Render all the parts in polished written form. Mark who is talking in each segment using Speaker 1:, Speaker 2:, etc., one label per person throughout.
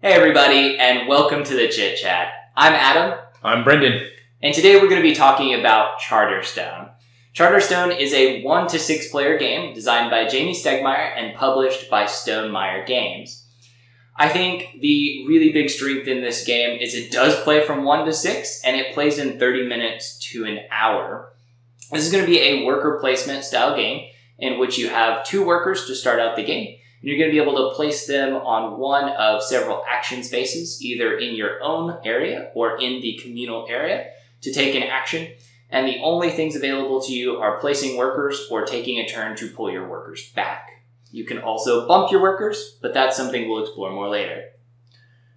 Speaker 1: Hey everybody, and welcome to the Chit Chat. I'm Adam.
Speaker 2: I'm Brendan.
Speaker 1: And today we're going to be talking about Charterstone. Charterstone is a 1 to 6 player game designed by Jamie Stegmaier and published by Stonemaier Games. I think the really big strength in this game is it does play from 1 to 6, and it plays in 30 minutes to an hour. This is going to be a worker placement style game in which you have 2 workers to start out the game. You're going to be able to place them on one of several action spaces, either in your own area or in the communal area, to take an action. And the only things available to you are placing workers or taking a turn to pull your workers back. You can also bump your workers, but that's something we'll explore more later.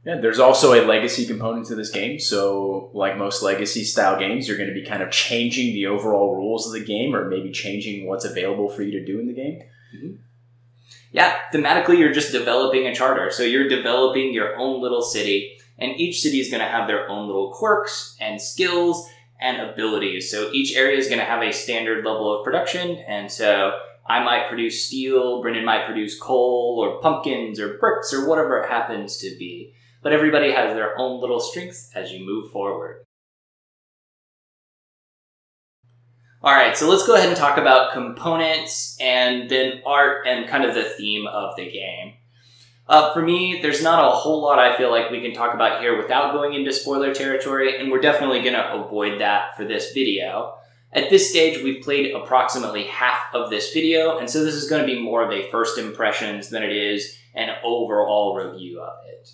Speaker 2: Yeah, there's also a legacy component to this game. So like most legacy style games, you're going to be kind of changing the overall rules of the game or maybe changing what's available for you to do in the game.
Speaker 1: Mm-hmm. Yeah, thematically, you're just developing a charter. So you're developing your own little city, and each city is going to have their own little quirks and skills and abilities. So each area is going to have a standard level of production, and so I might produce steel, Brendan might produce coal or pumpkins or bricks or whatever it happens to be. But everybody has their own little strengths as you move forward. Alright, so let's go ahead and talk about components and then art and kind of the theme of the game. For me, there's not a whole lot I feel like we can talk about here without going into spoiler territory, and we're definitely going to avoid that for this video. At this stage, we've played approximately half of this video, and so this is going to be more of a first impressions than it is an overall review of it.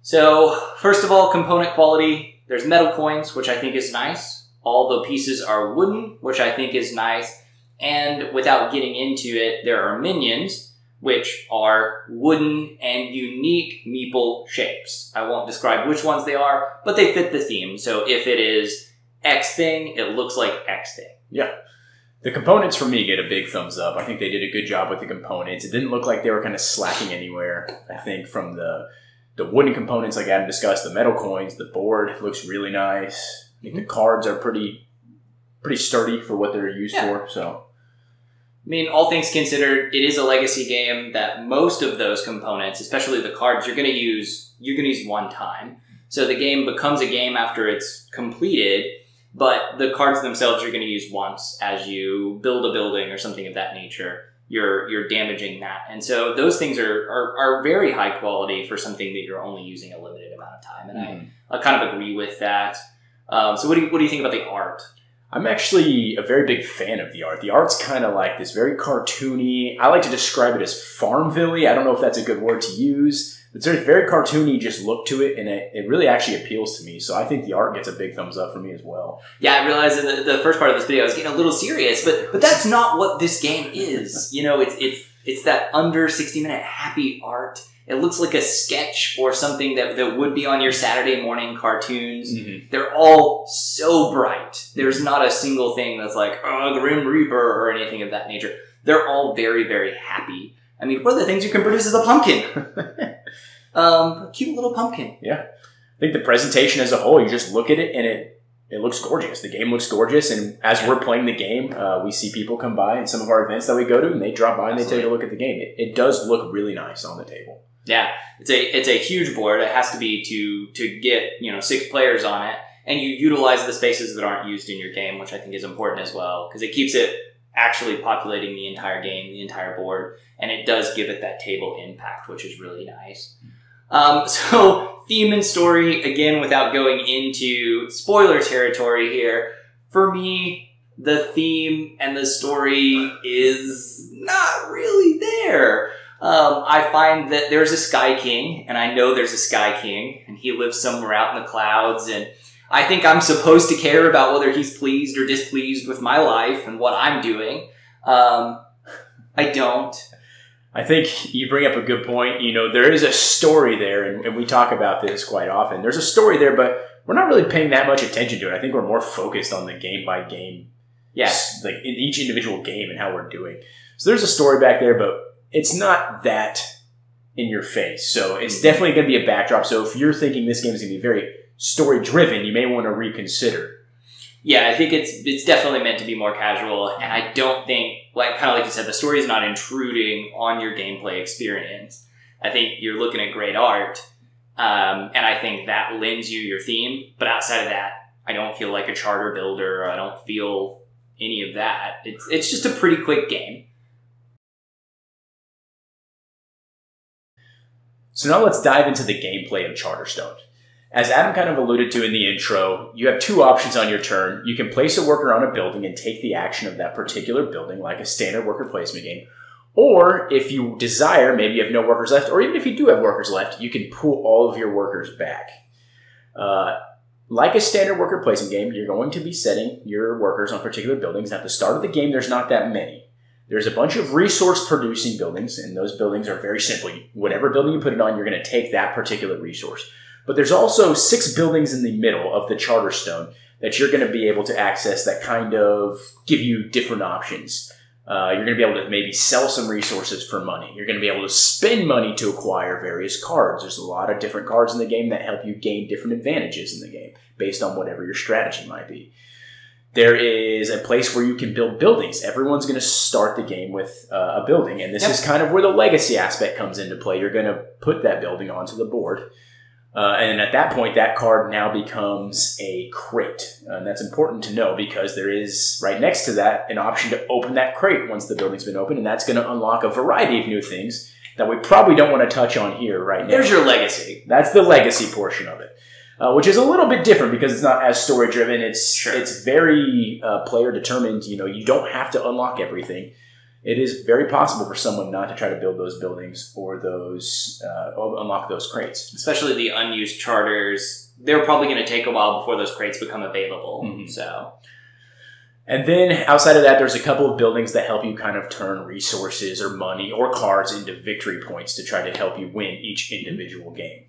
Speaker 1: So, first of all, component quality. There's metal coins, which I think is nice. All the pieces are wooden, which I think is nice. And without getting into it, there are minions, which are wooden and unique meeple shapes. I won't describe which ones they are, but they fit the theme. So if it is X thing, it looks like X thing.
Speaker 2: Yeah. The components for me get a big thumbs up. I think they did a good job with the components. It didn't look like they were kind of slacking anywhere. I think from the wooden components, like Adam discussed, the metal coins, the board looks really nice. I think the cards are pretty sturdy for what they're used for. So,
Speaker 1: I mean, all things considered, it is a legacy game that most of those components, especially the cards, you're going to use one time. So the game becomes a game after it's completed, but the cards themselves you're going to use once as you build a building or something of that nature. You're damaging that. And so those things are very high quality for something that you're only using a limited amount of time. And I kind of agree with that. So what do you think about the art?
Speaker 2: I'm actually a very big fan of the art. The art's kind of like this very cartoony. I like to describe it as Farmville-y. I don't know if that's a good word to use. But there's a very cartoony just look to it, and it really actually appeals to me. So I think the art gets a big thumbs up for me as well. Yeah,
Speaker 1: I realized in the first part of this video I was getting a little serious, but that's not what this game is. You know, it's that under 60-minute happy art. It looks like a sketch or something that would be on your Saturday morning cartoons. Mm-hmm. They're all so bright. There's not a single thing that's like, oh, Grim Reaper or anything of that nature. They're all very, very happy. I mean, one of the things you can produce is a pumpkin. A cute little pumpkin.
Speaker 2: Yeah. I think the presentation as a whole, you just look at it and it looks gorgeous. The game looks gorgeous. And as we're playing the game, we see people come by in some of our events that we go to, and they drop by and they take a look at the game. It does look really nice on the table.
Speaker 1: Yeah, it's a huge board. It has to be to get 6 players on it, and you utilize the spaces that aren't used in your game, which I think is important as well because it keeps it actually populating the entire game, the entire board, and it does give it that table impact, which is really nice. So theme and story, again, without going into spoiler territory here, for me, the theme and the story is not really there. I find that there's a Sky King, and I know there's a Sky King, and he lives somewhere out in the clouds, and I think I'm supposed to care about whether he's pleased or displeased with my life and what I'm doing. I don't.
Speaker 2: I think you bring up a good point. You know, there is a story there, and we talk about this quite often. There's a story there, but we're not really paying that much attention to it. I think we're more focused on the game-by-game, like in each individual game and how we're doing. So there's a story back there, but it's not that in your face. So it's definitely going to be a backdrop. So if you're thinking this game is going to be very story-driven, you may want to reconsider.
Speaker 1: Yeah, I think it's definitely meant to be more casual, and I don't think, kind of like you said, the story is not intruding on your gameplay experience. I think you're looking at great art, And I think that lends you your theme. But outside of that, I don't feel like a charter builder. Or I don't feel any of that. It's just a pretty quick game.
Speaker 2: So now let's dive into the gameplay of Charterstone. As Adam kind of alluded to in the intro, you have two options on your turn. You can place a worker on a building and take the action of that particular building, like a standard worker placement game. Or if you desire, maybe you have no workers left, or even if you do have workers left, you can pull all of your workers back. Like a standard worker placement game, you're going to be setting your workers on particular buildings. At the start of the game, there's not that many. There's a bunch of resource-producing buildings, and those buildings are very simple. Whatever building you put it on, you're going to take that particular resource. But there's also 6 buildings in the middle of the Charterstone that you're going to be able to access that kind of give you different options. You're going to be able to maybe sell some resources for money. You're going to be able to spend money to acquire various cards. There's a lot of different cards in the game that help you gain different advantages in the game based on whatever your strategy might be. There is a place where you can build buildings. Everyone's going to start the game with a building, and this is kind of where the legacy aspect comes into play. You're going to put that building onto the board, and at that point, that card now becomes a crate. And that's important to know because there is, right next to that, an option to open that crate once the building's been opened, and that's going to unlock a variety of new things that we probably don't want to touch on here right now.
Speaker 1: There's your legacy.
Speaker 2: That's the legacy portion of it. Which is a little bit different because it's not as story driven. It's very player determined. You know, you don't have to unlock everything. It is very possible for someone not to try to build those buildings or those unlock those crates.
Speaker 1: Especially the unused charters. They're probably going to take a while before those crates become available. So,
Speaker 2: and then outside of that, there's a couple of buildings that help you kind of turn resources or money or cards into victory points to try to help you win each individual game.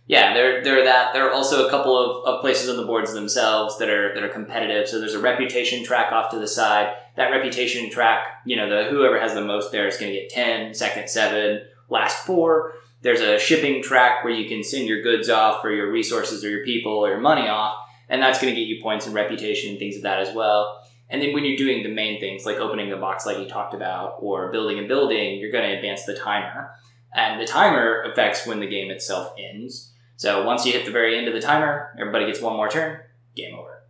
Speaker 1: Yeah, there are also a couple of places on the boards themselves that are competitive. So there's a reputation track off to the side. That reputation track, you know, whoever has the most there is going to get 10, second 7, last 4. There's a shipping track where you can send your goods off or your resources or your people or your money off, and that's going to get you points and reputation and things of that as well. And then when you're doing the main things like opening the box like you talked about or building a building, you're going to advance the timer. And the timer affects when the game itself ends. So once you hit the very end of the timer, everybody gets one more turn, game over.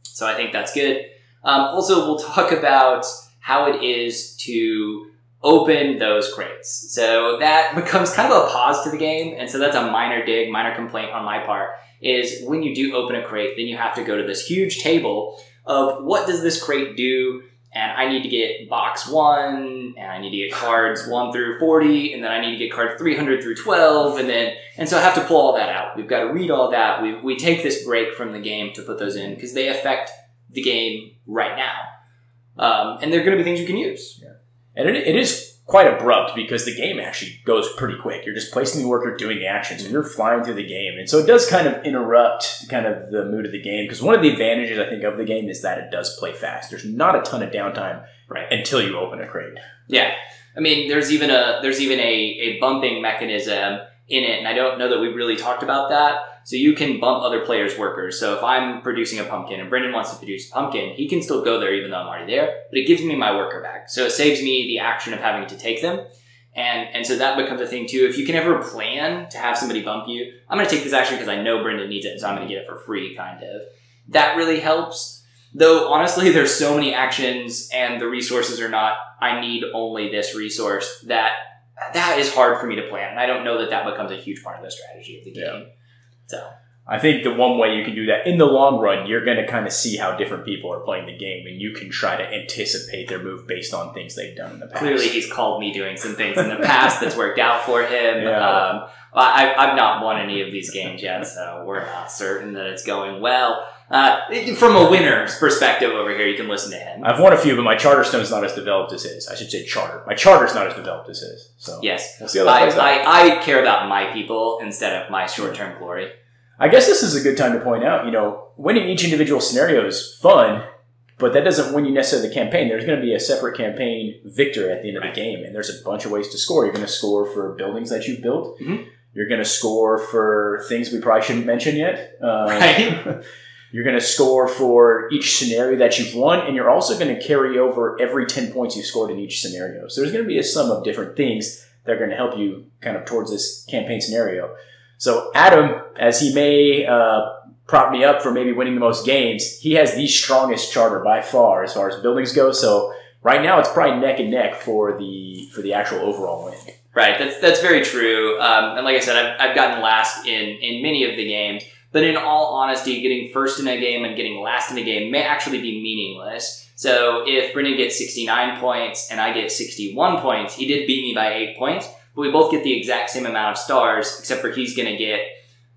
Speaker 1: So I think that's good. Also, we'll talk about how it is to open those crates. So that becomes kind of a pause to the game. And so that's a minor dig, minor complaint on my part, is when you do open a crate, then you have to go to this huge table of what does this crate do? And I need to get box 1, and I need to get cards 1 through 40, and then I need to get cards 300 through 12, and so I have to pull all that out. We've got to read all that. We take this break from the game to put those in because they affect the game right now. And they're going to be things you can use.
Speaker 2: Yeah. And it is quite abrupt because the game actually goes pretty quick. You're just placing the worker, doing the actions, and you're flying through the game. And so it does kind of interrupt kind of the mood of the game because one of the advantages, I think, of the game is that it does play fast. There's not a ton of downtime until you open a crate.
Speaker 1: Yeah. I mean, there's even a bumping mechanism in it, and I don't know that we've really talked about that. So you can bump other players' workers. So if I'm producing a pumpkin and Brendan wants to produce a pumpkin, he can still go there even though I'm already there, but it gives me my worker back. So it saves me the action of having to take them. And so that becomes a thing too. If you can ever plan to have somebody bump you, I'm going to take this action because I know Brendan needs it, and so I'm going to get it for free, kind of. That really helps. Though, honestly, there's so many actions and the resources are not, I need only this resource, that is hard for me to plan. And I don't know that that becomes a huge part of the strategy of the game.
Speaker 2: Yeah.
Speaker 1: So
Speaker 2: I think the one way you can do that in the long run, you're going to kind of see how different people are playing the game, and you can try to anticipate their move based on things they've done in the past.
Speaker 1: Clearly, he's called me doing some things in the past that's worked out for him.
Speaker 2: Yeah.
Speaker 1: I've not won any of these games yet, so we're not certain that it's going well. From a winner's perspective over here, you can listen to him.
Speaker 2: I've won a few, but my Charterstone's not as developed as his. I should say charter. My charter's not as developed as his. So
Speaker 1: yes,
Speaker 2: we'll see how that plays out.
Speaker 1: I care about my people instead of my short-term glory.
Speaker 2: I guess this is a good time to point out, winning each individual scenario is fun, but that doesn't win you necessarily the campaign. There's going to be a separate campaign victor at the end of the game, and there's a bunch of ways to score. You're going to score for buildings that you've built. Mm-hmm. You're going to score for things we probably shouldn't mention yet.
Speaker 1: Right.
Speaker 2: You're going to score for each scenario that you've won, and you're also going to carry over every 10 points you've scored in each scenario. So there's going to be a sum of different things they're going to help you kind of towards this campaign scenario. So Adam, as he may prop me up for maybe winning the most games, he has the strongest charter by far as buildings go. So right now it's probably neck and neck for the actual overall win.
Speaker 1: Right, that's very true. And like I said, I've gotten last in many of the games. But in all honesty, getting first in a game and getting last in a game may actually be meaningless. So if Brendan gets 69 points and I get 61 points, he did beat me by 8 points, but we both get the exact same amount of stars, except for he's going to get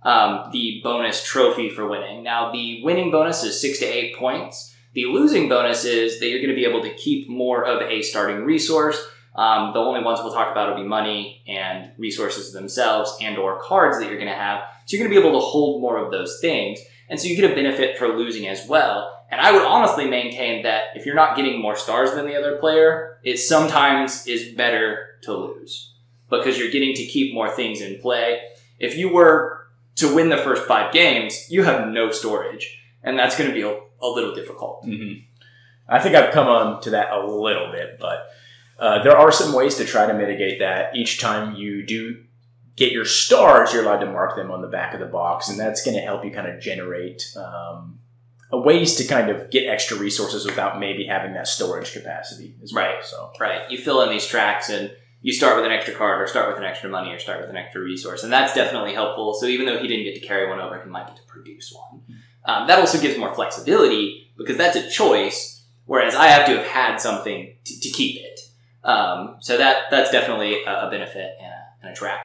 Speaker 1: the bonus trophy for winning. Now, the winning bonus is 6 to 8 points. The losing bonus is that you're going to be able to keep more of a starting resource. The only ones we'll talk about will be money and resources themselves and or cards that you're going to have. So you're going to be able to hold more of those things. And so you get a benefit for losing as well. And I would honestly maintain that if you're not getting more stars than the other player, it sometimes is better to lose because you're getting to keep more things in play. If you were to win the first 5 games, you have no storage. And that's going to be a little difficult.
Speaker 2: Mm-hmm. I think I've come on to that a little bit, but there are some ways to try to mitigate that. Each time you do get your stars, you're allowed to mark them on the back of the box, and that's going to help you kind of generate ways to kind of get extra resources without maybe having that storage capacity as well.
Speaker 1: Right. Right. You fill in these tracks and you start with an extra card or start with an extra money or start with an extra resource, and that's definitely helpful. So even though he didn't get to carry one over, he might get to produce one. That also gives more flexibility because that's a choice, whereas I have to have had something to keep it. So that's definitely a benefit and a track.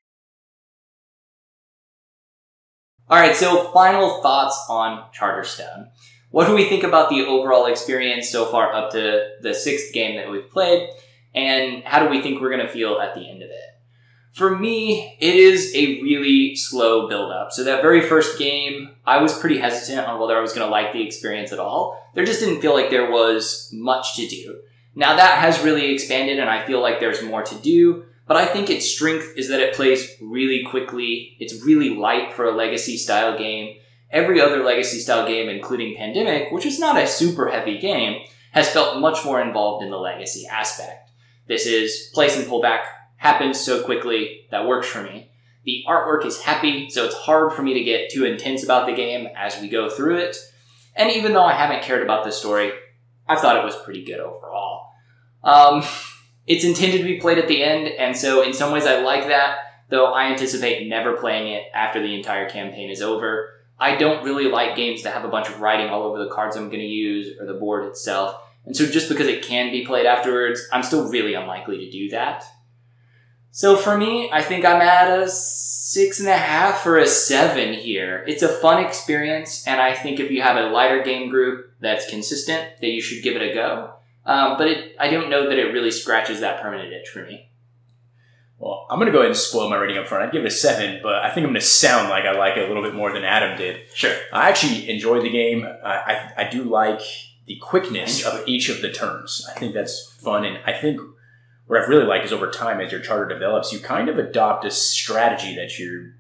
Speaker 1: All right, so final thoughts on Charterstone. What do we think about the overall experience so far up to the 6th game that we've played, and how do we think we're going to feel at the end of it? For me, it is a really slow build-up. So that very first game, I was pretty hesitant on whether I was going to like the experience at all. There just didn't feel like there was much to do. Now that has really expanded, and I feel like there's more to do. But I think its strength is that it plays really quickly. It's really light for a Legacy-style game. Every other Legacy-style game, including Pandemic, which is not a super heavy game, has felt much more involved in the Legacy aspect. This is place and pull back, happens so quickly, that works for me. The artwork is happy, so it's hard for me to get too intense about the game as we go through it. And even though I haven't cared about the story, I thought it was pretty good overall. It's intended to be played at the end, and so in some ways I like that, though I anticipate never playing it after the entire campaign is over. I don't really like games that have a bunch of writing all over the cards I'm going to use or the board itself, and so just because it can be played afterwards, I'm still really unlikely to do that. So for me, I think I'm at a 6.5 or a 7 here. It's a fun experience, and I think if you have a lighter game group that's consistent, that you should give it a go. But I don't know that it really scratches that permanent itch for me.
Speaker 2: Well, I'm going to go ahead and spoil my rating up front. I'd give it a 7, but I think I'm going to sound like I like it a little bit more than Adam did.
Speaker 1: Sure.
Speaker 2: I actually enjoyed the game. I do like the quickness of each of the turns. I think that's fun, and I think what I've really liked is over time, as your charter develops, you kind of adopt a strategy that you're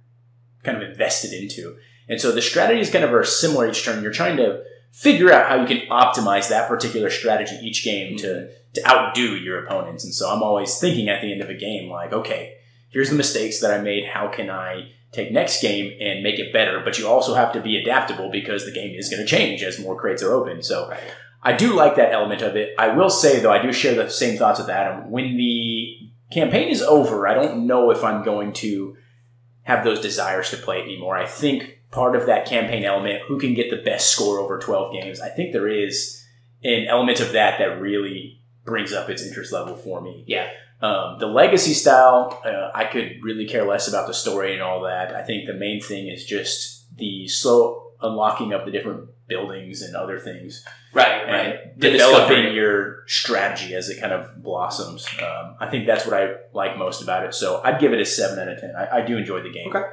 Speaker 2: kind of invested into. And so the strategies kind of are similar each turn. You're trying to figure out how you can optimize that particular strategy each game to outdo your opponents. And so I'm always thinking at the end of a game, like, okay, here's the mistakes that I made. How can I take next game and make it better? But you also have to be adaptable because the game is going to change as more crates are open. So right. I do like that element of it. I will say, though, I do share the same thoughts with Adam. When the campaign is over, I don't know if I'm going to have those desires to play it anymore. I think part of that campaign element, who can get the best score over 12 games, I think there is an element of that that really brings up its interest level for me.
Speaker 1: Yeah.
Speaker 2: The Legacy style, I could really care less about the story and all that. I think the main thing is just the slow unlocking of the different buildings and other things.
Speaker 1: Right.
Speaker 2: Developing your strategy as it kind of blossoms. I think that's what I like most about it. So I'd give it a 7 out of 10. I do enjoy the game.
Speaker 1: Okay.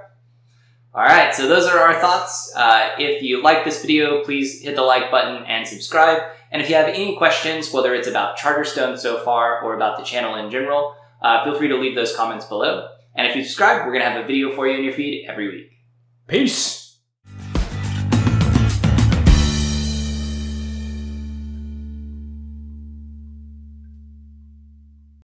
Speaker 1: All right, so those are our thoughts. If you like this video, please hit the like button and subscribe. And if you have any questions, whether it's about Charterstone so far or about the channel in general, feel free to leave those comments below. And if you subscribe, we're going to have a video for you in your feed every week.
Speaker 2: Peace.